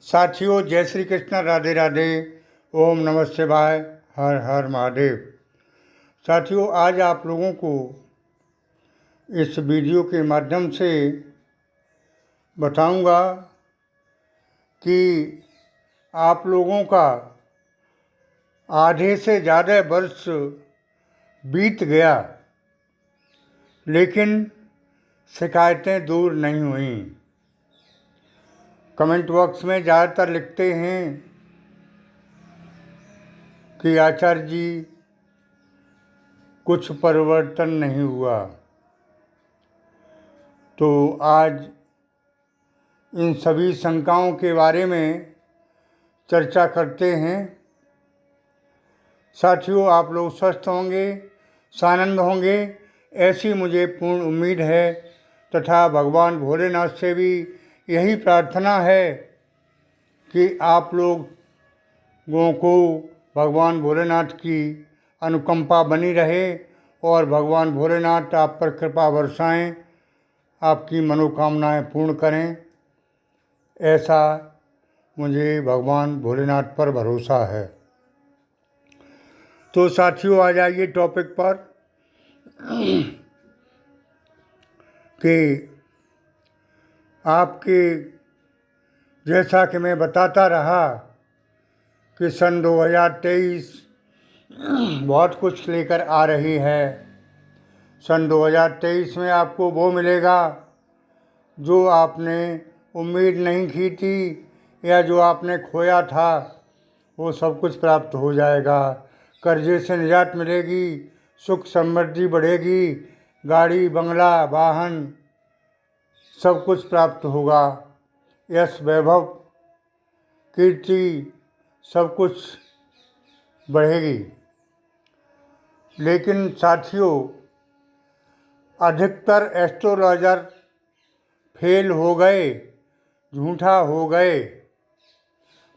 साथियों, जय श्री कृष्ण, राधे राधे, ओम नमः शिवाय, हर हर महादेव। साथियों, आज आप लोगों को इस वीडियो के माध्यम से बताऊंगा कि आप लोगों का आधे से ज़्यादा वर्ष बीत गया, लेकिन शिकायतें दूर नहीं हुईं। कमेंट बॉक्स में ज़्यादातर लिखते हैं कि आचार्य जी कुछ परिवर्तन नहीं हुआ। तो आज इन सभी शंकाओं के बारे में चर्चा करते हैं। साथियों, आप लोग स्वस्थ होंगे, सानंद होंगे, ऐसी मुझे पूर्ण उम्मीद है तथा भगवान भोलेनाथ से भी यही प्रार्थना है कि आप लोगों को भगवान भोलेनाथ की अनुकंपा बनी रहे और भगवान भोलेनाथ आप पर कृपा बरसाएं, आपकी मनोकामनाएं पूर्ण करें। ऐसा मुझे भगवान भोलेनाथ पर भरोसा है। तो साथियों, आ जाइए टॉपिक पर कि आपके जैसा कि मैं बताता रहा कि सन 2023 बहुत कुछ लेकर आ रही है। सन 2023 में आपको वो मिलेगा जो आपने उम्मीद नहीं की थी, या जो आपने खोया था वो सब कुछ प्राप्त हो जाएगा। कर्जे से निजात मिलेगी, सुख समृद्धि बढ़ेगी, गाड़ी बंगला वाहन सब कुछ प्राप्त होगा, यश वैभव कीर्ति सब कुछ बढ़ेगी। लेकिन साथियों, अधिकतर एस्ट्रोलॉजर फेल हो गए, झूठा हो गए।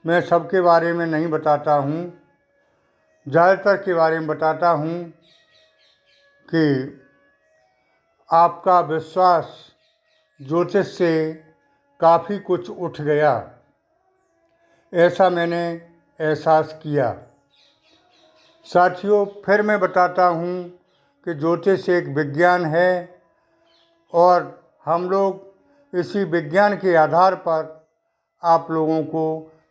मैं सबके बारे में नहीं बताता हूँ, ज़्यादातर के बारे में बताता हूँ कि आपका विश्वास ज्योतिष से काफ़ी कुछ उठ गया, ऐसा मैंने एहसास किया। साथियों, फिर मैं बताता हूँ कि ज्योतिष एक विज्ञान है और हम लोग इसी विज्ञान के आधार पर आप लोगों को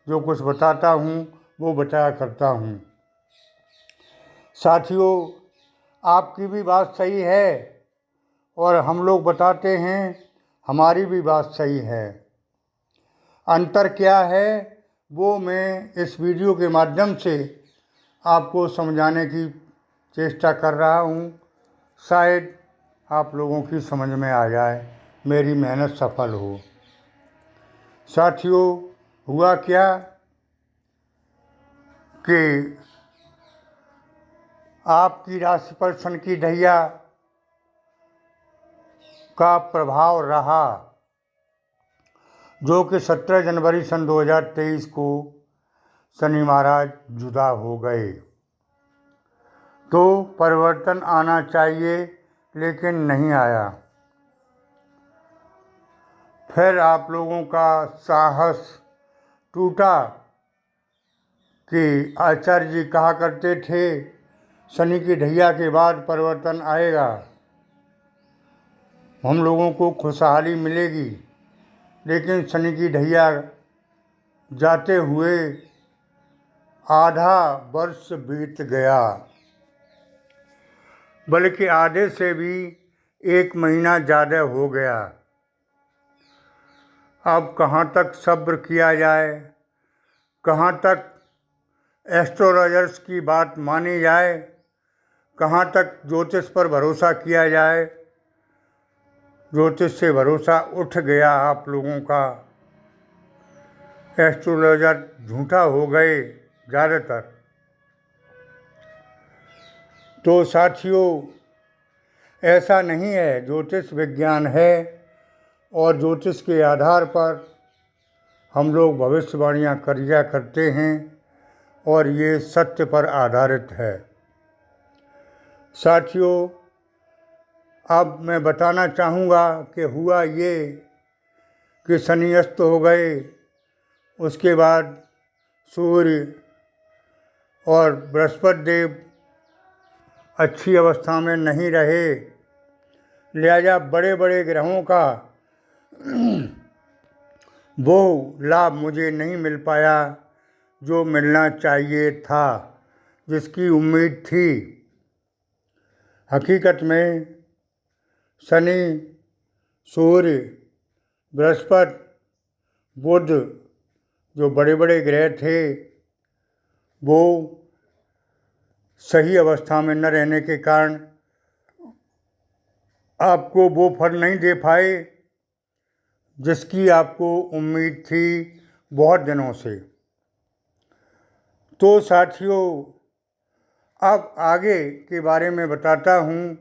जो कुछ बताता हूँ वो बताया करता हूँ। साथियों, आपकी भी बात सही है और हम लोग बताते हैं हमारी भी बात सही है। अंतर क्या है वो मैं इस वीडियो के माध्यम से आपको समझाने की चेष्टा कर रहा हूँ। शायद आप लोगों की समझ में आ जाए, मेरी मेहनत सफल हो। साथियों, हुआ क्या कि आपकी राशि पर सन की ढैया का प्रभाव रहा, जो कि 17 जनवरी सन 2023 को शनि महाराज जुदा हो गए। तो परिवर्तन आना चाहिए, लेकिन नहीं आया। फिर आप लोगों का साहस टूटा कि आचार्य जी कहा करते थे शनि की ढैया के बाद परिवर्तन आएगा, हम लोगों को खुशहाली मिलेगी। लेकिन शनि की ढैया जाते हुए आधा वर्ष बीत गया, बल्कि आधे से भी 1 महीना ज़्यादा हो गया। अब कहाँ तक सब्र किया जाए, कहाँ तक एस्ट्रोलॉजर्स की बात मानी जाए, कहाँ तक ज्योतिष पर भरोसा किया जाए। ज्योतिष से भरोसा उठ गया आप लोगों का, एस्ट्रोलॉजर झूठा हो गए ज़्यादातर। तो साथियों, ऐसा नहीं है, ज्योतिष विज्ञान है और ज्योतिष के आधार पर हम लोग भविष्यवाणियाँ किया करते हैं और ये सत्य पर आधारित है। साथियों, अब मैं बताना चाहूँगा कि हुआ ये कि शनि अस्त हो गए उसके बाद सूर्य और बृहस्पति देव अच्छी अवस्था में नहीं रहे, लिहाजा बड़े बड़े ग्रहों का वो लाभ मुझे नहीं मिल पाया जो मिलना चाहिए था, जिसकी उम्मीद थी। हकीकत में शनि, सूर्य, बृहस्पति, बुध जो बड़े बड़े ग्रह थे वो सही अवस्था में न रहने के कारण आपको वो फल नहीं दे पाए जिसकी आपको उम्मीद थी बहुत दिनों से। तो साथियों, अब आगे के बारे में बताता हूँ।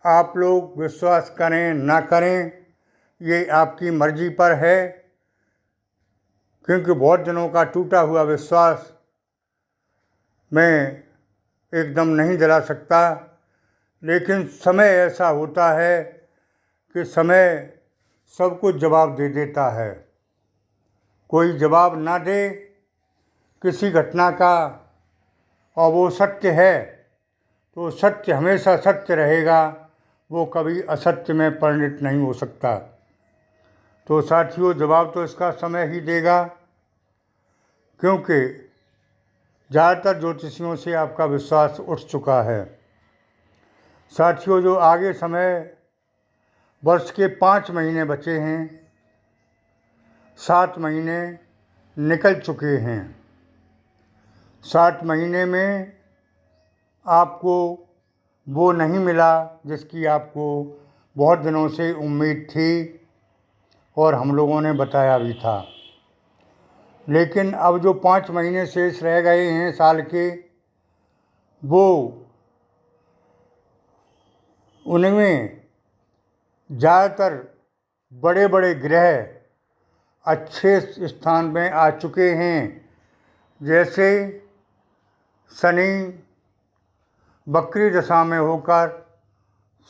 आप लोग विश्वास करें ना करें ये आपकी मर्जी पर है, क्योंकि बहुत दिनों का टूटा हुआ विश्वास मैं एकदम नहीं दिला सकता। लेकिन समय ऐसा होता है कि समय सब कुछ जवाब दे देता है। कोई जवाब ना दे किसी घटना का और वो सत्य है तो सत्य हमेशा सत्य रहेगा, वो कभी असत्य में परिणत नहीं हो सकता। तो साथियों, जवाब तो इसका समय ही देगा, क्योंकि ज़्यादातर ज्योतिषियों से आपका विश्वास उठ चुका है। साथियों, जो आगे समय वर्ष के 5 महीने बचे हैं, 7 महीने निकल चुके हैं। 7 महीने में आपको वो नहीं मिला जिसकी आपको बहुत दिनों से उम्मीद थी और हम लोगों ने बताया भी था। लेकिन अब जो 5 महीने शेष रह गए हैं साल के, वो उनमें ज़्यादातर बड़े बड़े ग्रह अच्छे स्थान में आ चुके हैं। जैसे शनि वक्री दशा में होकर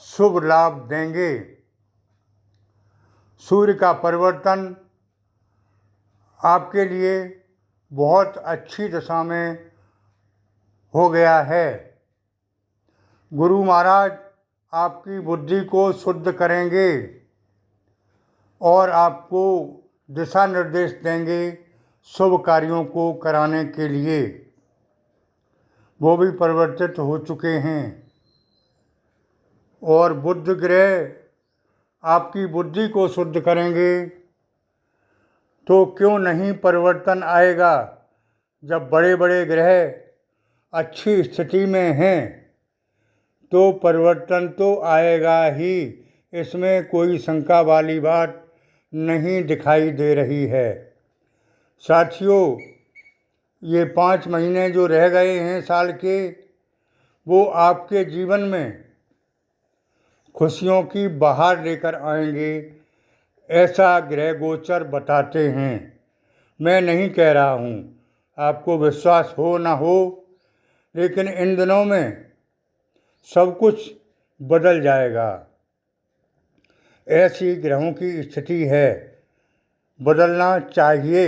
शुभ लाभ देंगे। सूर्य का परिवर्तन आपके लिए बहुत अच्छी दशा में हो गया है। गुरु महाराज आपकी बुद्धि को शुद्ध करेंगे और आपको दिशा निर्देश देंगे शुभ कार्यों को कराने के लिए। वो भी परिवर्तित हो चुके हैं। और बुध ग्रह आपकी बुद्धि को शुद्ध करेंगे, तो क्यों नहीं परिवर्तन आएगा। जब बड़े बड़े ग्रह अच्छी स्थिति में हैं तो परिवर्तन तो आएगा ही, इसमें कोई शंका वाली बात नहीं दिखाई दे रही है। साथियों, ये 5 महीने जो रह गए हैं साल के, वो आपके जीवन में खुशियों की बहार लेकर आएंगे, ऐसा ग्रह गोचर बताते हैं। मैं नहीं कह रहा हूँ, आपको विश्वास हो ना हो, लेकिन इन दिनों में सब कुछ बदल जाएगा। ऐसी ग्रहों की स्थिति है, बदलना चाहिए।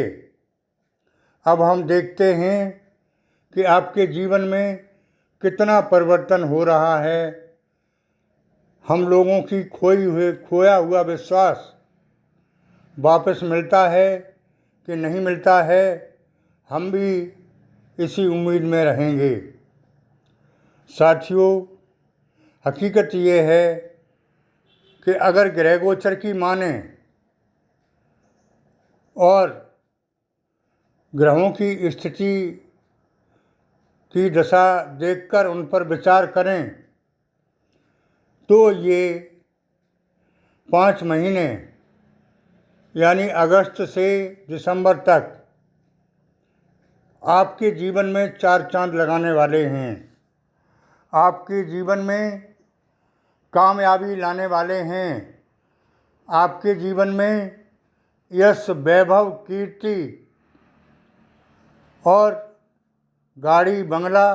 अब हम देखते हैं कि आपके जीवन में कितना परिवर्तन हो रहा है। हम लोगों की खोया हुआ विश्वास वापस मिलता है कि नहीं मिलता है, हम भी इसी उम्मीद में रहेंगे। साथियों, हकीकत ये है कि अगर ग्रह गोचर की माने और ग्रहों की स्थिति की दशा देखकर उन पर विचार करें, तो ये 5 महीने यानी अगस्त से दिसंबर तक आपके जीवन में 4 चांद लगाने वाले हैं। आपके जीवन में कामयाबी लाने वाले हैं। आपके जीवन में यश, वैभव, कीर्ति और गाड़ी, बंगला,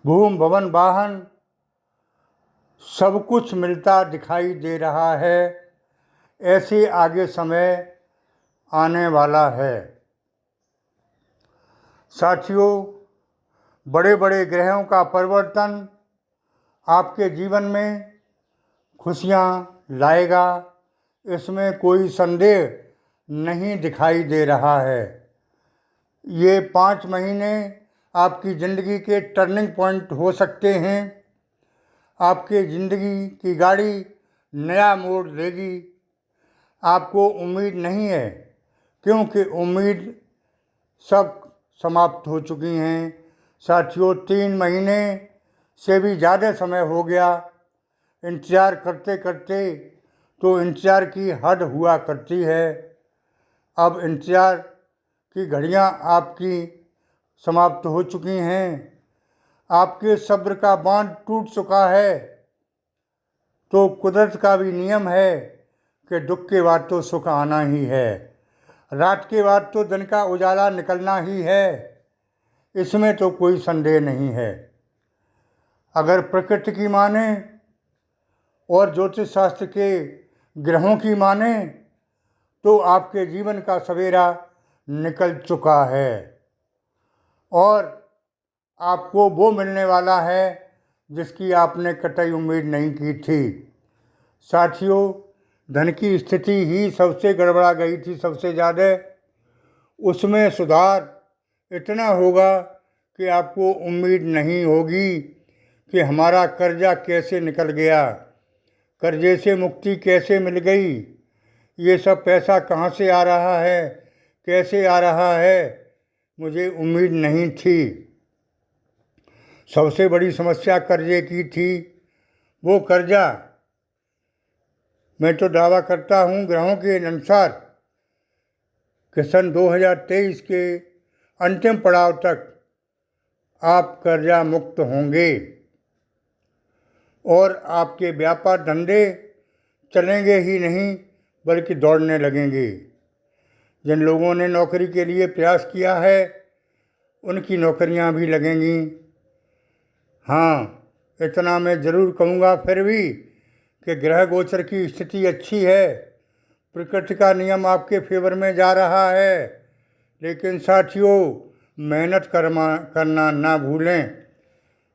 भूम, भवन, वाहन सब कुछ मिलता दिखाई दे रहा है। ऐसे आगे समय आने वाला है। साथियों, बड़े बड़े ग्रहों का परिवर्तन आपके जीवन में खुशियाँ लाएगा, इसमें कोई संदेह नहीं दिखाई दे रहा है। ये 5 महीने आपकी ज़िंदगी के टर्निंग पॉइंट हो सकते हैं। आपके ज़िंदगी की गाड़ी नया मोड़ लेगी। आपको उम्मीद नहीं है, क्योंकि उम्मीद सब समाप्त हो चुकी हैं। साथियों, 3 महीने से भी ज़्यादा समय हो गया इंतज़ार करते करते, तो इंतज़ार की हद हुआ करती है। अब इंतज़ार की घड़ियाँ आपकी समाप्त हो चुकी हैं। आपके सब्र का बांध टूट चुका है। तो कुदरत का भी नियम है कि दुख के बाद तो सुख आना ही है, रात के बाद तो दिन का उजाला निकलना ही है। इसमें तो कोई संदेह नहीं है। अगर प्रकृति की माने और ज्योतिष शास्त्र के ग्रहों की माने, तो आपके जीवन का सवेरा निकल चुका है और आपको वो मिलने वाला है जिसकी आपने कतई उम्मीद नहीं की थी। साथियों, धन की स्थिति ही सबसे गड़बड़ा गई थी सबसे ज़्यादा। उसमें सुधार इतना होगा कि आपको उम्मीद नहीं होगी कि हमारा कर्जा कैसे निकल गया, कर्जे से मुक्ति कैसे मिल गई, ये सब पैसा कहाँ से आ रहा है, कैसे आ रहा है, मुझे उम्मीद नहीं थी। सबसे बड़ी समस्या कर्जे की थी। वो कर्जा, मैं तो दावा करता हूँ ग्रहों के अनुसार कि सन 2023 के अंतिम पड़ाव तक आप कर्जा मुक्त होंगे और आपके व्यापार धंधे चलेंगे ही नहीं बल्कि दौड़ने लगेंगे। जिन लोगों ने नौकरी के लिए प्रयास किया है उनकी नौकरियां भी लगेंगी। हाँ, इतना मैं ज़रूर कहूँगा फिर भी कि ग्रह गोचर की स्थिति अच्छी है, प्रकृति का नियम आपके फेवर में जा रहा है। लेकिन साथियों, मेहनत करना ना भूलें।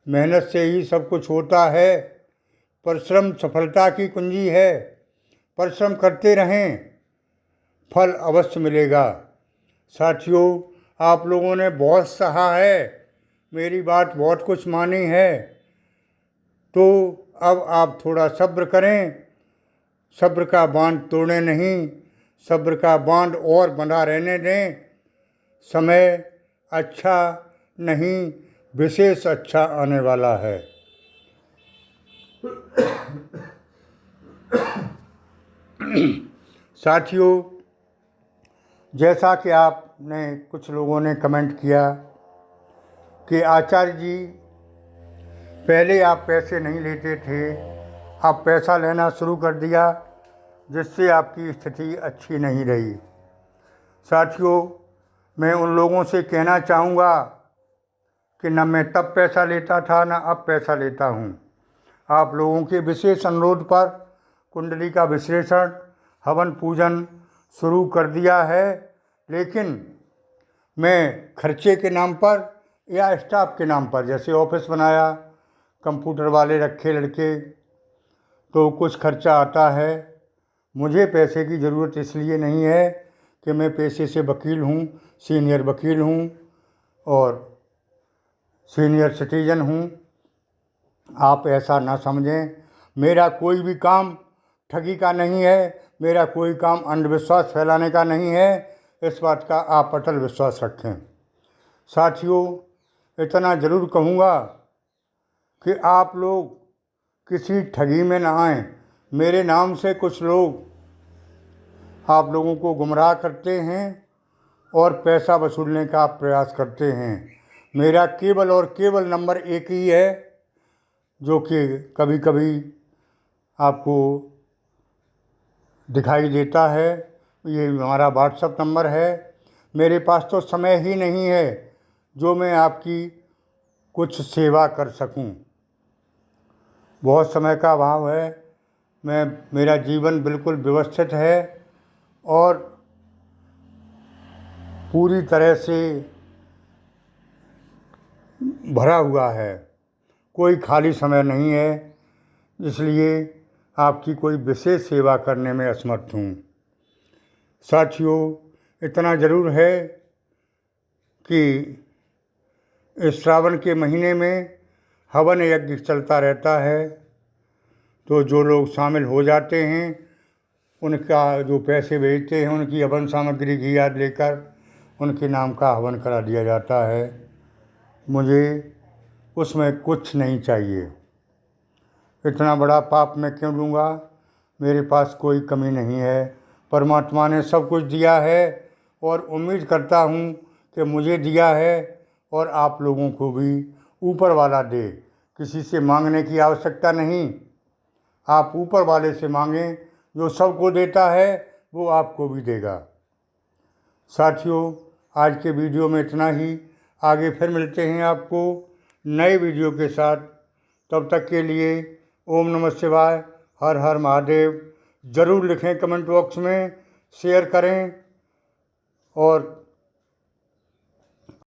मेहनत से ही सब कुछ होता है। परिश्रम सफलता की कुंजी है। परिश्रम करते रहें, फल अवश्य मिलेगा। साथियों, आप लोगों ने बहुत सहा है, मेरी बात बहुत कुछ मानी है, तो अब आप थोड़ा सब्र करें। सब्र का बांध तोड़ें नहीं, सब्र का बांध और बंधा रहने दें। समय अच्छा नहीं, विशेष अच्छा आने वाला है। साथियों, जैसा कि आपने कुछ लोगों ने कमेंट किया कि आचार्य जी, पहले आप पैसे नहीं लेते थे, आप पैसा लेना शुरू कर दिया, जिससे आपकी स्थिति अच्छी नहीं रही। साथियों, मैं उन लोगों से कहना चाहूँगा कि न मैं तब पैसा लेता था न अब पैसा लेता हूँ। आप लोगों के विशेष अनुरोध पर कुंडली का विश्लेषण, हवन पूजन शुरू कर दिया है, लेकिन मैं खर्चे के नाम पर या स्टाफ के नाम पर, जैसे ऑफिस बनाया, कंप्यूटर वाले रखे लड़के, तो कुछ खर्चा आता है। मुझे पैसे की ज़रूरत इसलिए नहीं है कि मैं पेशे से वकील हूँ, सीनियर वकील हूँ और सीनियर सिटीजन हूँ। आप ऐसा ना समझें। मेरा कोई भी काम ठगी का नहीं है, मेरा कोई काम अंधविश्वास फैलाने का नहीं है। इस बात का आप अटल विश्वास रखें। साथियों, इतना ज़रूर कहूँगा कि आप लोग किसी ठगी में ना आएं। मेरे नाम से कुछ लोग आप लोगों को गुमराह करते हैं और पैसा वसूलने का प्रयास करते हैं। मेरा केवल और केवल नंबर एक ही है, जो कि कभी कभी आपको दिखाई देता है। ये हमारा व्हाट्सएप नंबर है। मेरे पास तो समय ही नहीं है जो मैं आपकी कुछ सेवा कर सकूं। बहुत समय का अभाव है। मेरा जीवन बिल्कुल व्यवस्थित है और पूरी तरह से भरा हुआ है, कोई खाली समय नहीं है, इसलिए आपकी कोई विशेष सेवा करने में असमर्थ हूँ। साथियों, इतना ज़रूर है कि इस श्रावण के महीने में हवन यज्ञ चलता रहता है, तो जो लोग शामिल हो जाते हैं उनका जो पैसे भेजते हैं उनकी हवन सामग्री घी आदि लेकर उनके नाम का हवन करा दिया जाता है। मुझे उसमें कुछ नहीं चाहिए। इतना बड़ा पाप मैं क्यों लूँगा? मेरे पास कोई कमी नहीं है। परमात्मा ने सब कुछ दिया है और उम्मीद करता हूँ कि मुझे दिया है और आप लोगों को भी ऊपर वाला दे। किसी से मांगने की आवश्यकता नहीं, आप ऊपर वाले से मांगें, जो सबको देता है वो आपको भी देगा। साथियों, आज के वीडियो में इतना ही। आगे फिर मिलते हैं आपको नए वीडियो के साथ। तब तक के लिए ओम नमः शिवाय, हर हर महादेव। ज़रूर लिखें कमेंट बॉक्स में, शेयर करें और